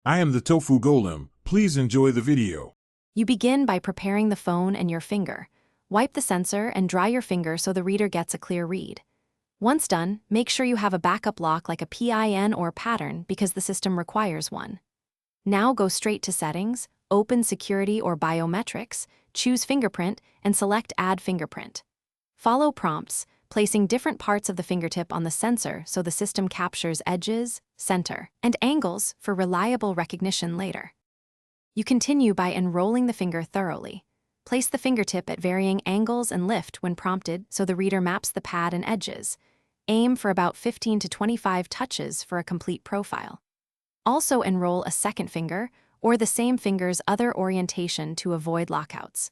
I am the Tofu Golem. Please enjoy the video. You begin by preparing the phone and your finger. Wipe the sensor and dry your finger so the reader gets a clear read. Once done, make sure you have a backup lock like a PIN or pattern because the system requires one. Now go straight to Settings, open Security or Biometrics, choose Fingerprint, and select Add Fingerprint. Follow prompts, placing different parts of the fingertip on the sensor so the system captures edges, center, and angles for reliable recognition later. You continue by enrolling the finger thoroughly. Place the fingertip at varying angles and lift when prompted so the reader maps the pad and edges. Aim for about 15 to 25 touches for a complete profile. Also enroll a second finger or the same finger's other orientation to avoid lockouts.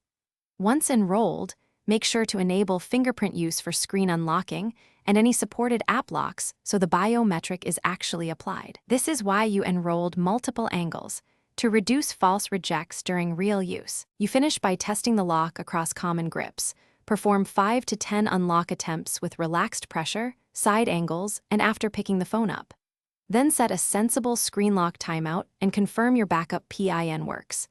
Once enrolled, make sure to enable fingerprint use for screen unlocking and any supported app locks so the biometric is actually applied. This is why you enrolled multiple angles, to reduce false rejects during real use. You finish by testing the lock across common grips. Perform 5 to 10 unlock attempts with relaxed pressure, side angles, and after picking the phone up. Then set a sensible screen lock timeout and confirm your backup PIN works.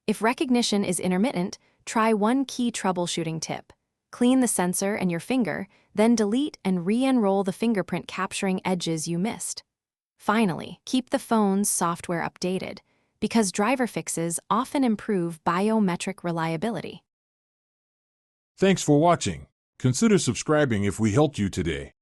If recognition is intermittent, try one key troubleshooting tip. Clean the sensor and your finger, then delete and re-enroll the fingerprint capturing edges you missed. Finally, keep the phone's software updated, because driver fixes often improve biometric reliability. Thanks for watching. Consider subscribing if we helped you today.